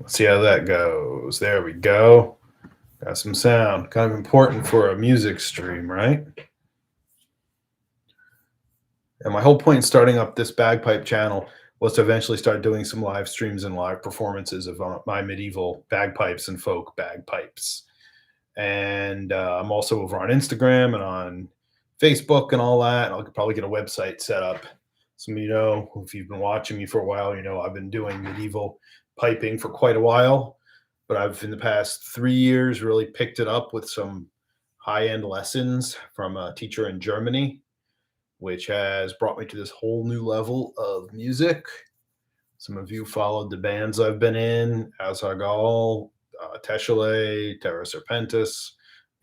See how that goes. There we go. Got some sound. Kind of important for a music stream, right? And my whole point in starting up this bagpipe channel was to eventually start doing some live streams and live performances of my medieval bagpipes and folk bagpipes. And I'm also over on Instagram and on Facebook and all that. I'll probably get a website set up. Some of you know, if you've been watching me for a while, you know I've been doing medieval piping for quite a while. But I've, in the past 3 years, really picked it up with some high end lessons from a teacher in Germany, which has brought me to this whole new level of music. Some of you followed the bands I've been in, Azargal, Teschele, Terra Serpentis,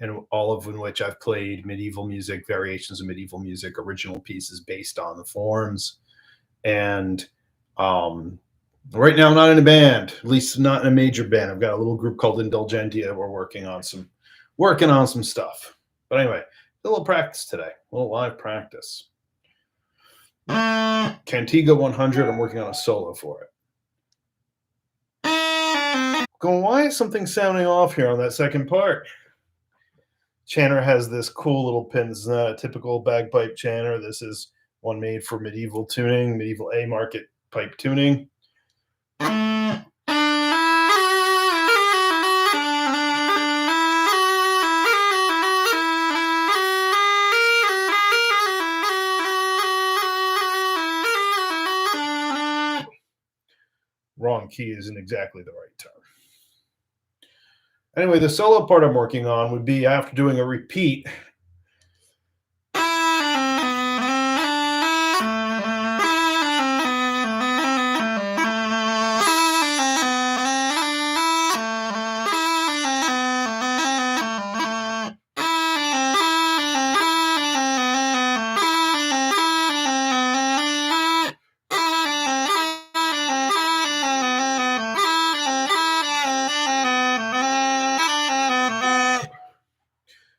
and all of in which I've played medieval music, variations of medieval music, original pieces based on the forms. And right now, I'm not in a band, at least not in a major band. I've got a little group called Indulgentia. We're working on some stuff. But anyway, a little practice today, a little live practice. Cantiga 100. I'm working on a solo for it. Going, why is something sounding off here on that second part? Chanter has this cool little pin. This is not a typical bagpipe chanter. This is one made for medieval tuning, medieval A market pipe tuning. Wrong key isn't exactly the right tone. Anyway, the solo part I'm working on would be after doing a repeat.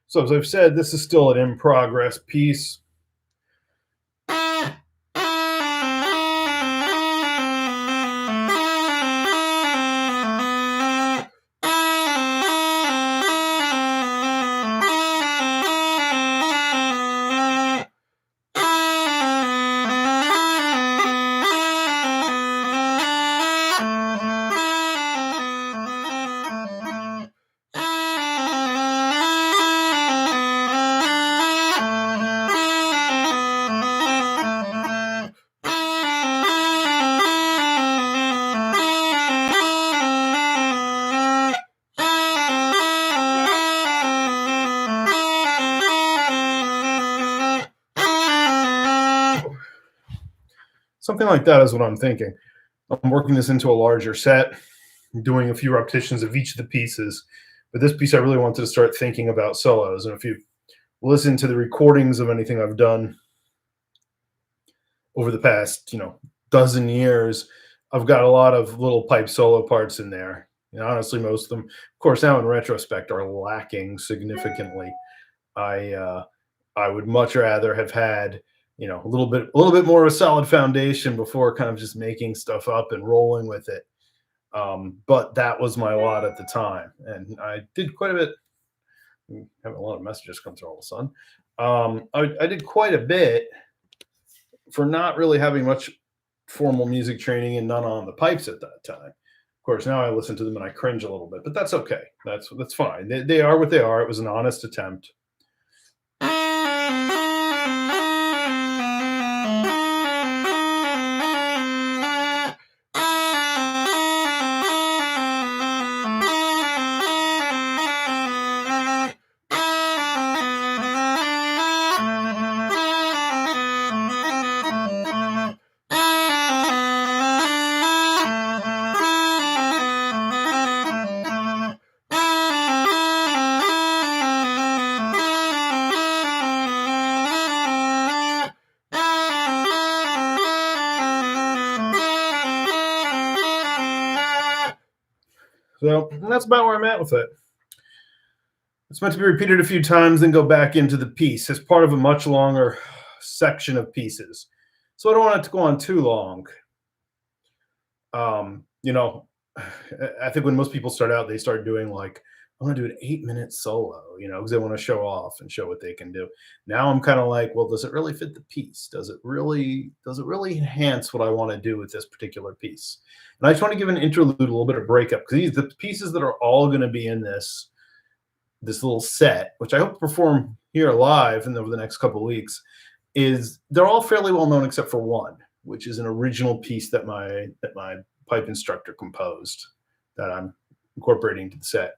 So as I've said, this is still an in progress piece. Something like that is what I'm thinking. I'm working this into a larger set, doing a few repetitions of each of the pieces. But this piece, I really wanted to start thinking about solos. And if you listen to the recordings of anything I've done over the past, dozen years, I've got a lot of little pipe solo parts in there. And honestly, most of them, of course, now in retrospect, are lacking significantly. I would much rather have had a little bit more of a solid foundation before kind of just making stuff up and rolling with it. But that was my lot at the time, and I did quite a bit. I'm having a lot of messages come through all of a sudden. I did quite a bit for not really having much formal music training and none on the pipes at that time. Of course, now I listen to them and I cringe a little bit, but that's okay. That's fine. They are what they are. It was an honest attempt. So that's about where I'm at with it. It's meant to be repeated a few times, then go back into the piece as part of a much longer section of pieces. So I don't want it to go on too long. I think when most people start out, they start doing like, I'm gonna do an 8-minute solo, because they want to show off and show what they can do. Now I'm kind of like, well, does it really fit the piece? Does it really enhance what I want to do with this particular piece? And I just want to give an interlude, a little bit of breakup, because these the pieces that are all going to be in this little set, which I hope to perform here live and over the next couple of weeks, is they're all fairly well known except for one, which is an original piece that my pipe instructor composed that I'm incorporating to the set.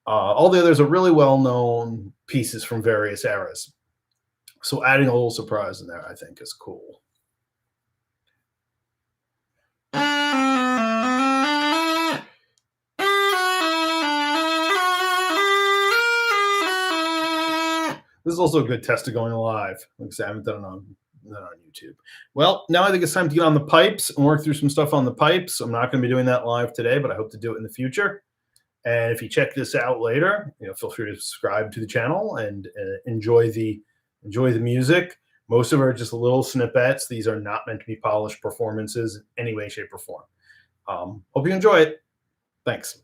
All the others are really well known pieces from various eras. So adding a little surprise in there, I think, is cool. This is also a good test of going live. Like I said, I haven't done on YouTube. Well, now I think it's time to get on the pipes and work through some stuff on the pipes. I'm not going to be doing that live today, but I hope to do it in the future. And if you check this out later, feel free to subscribe to the channel and enjoy the music. Most of it are just little snippets. These are not meant to be polished performances in any way, shape, or form. Hope you enjoy it. Thanks.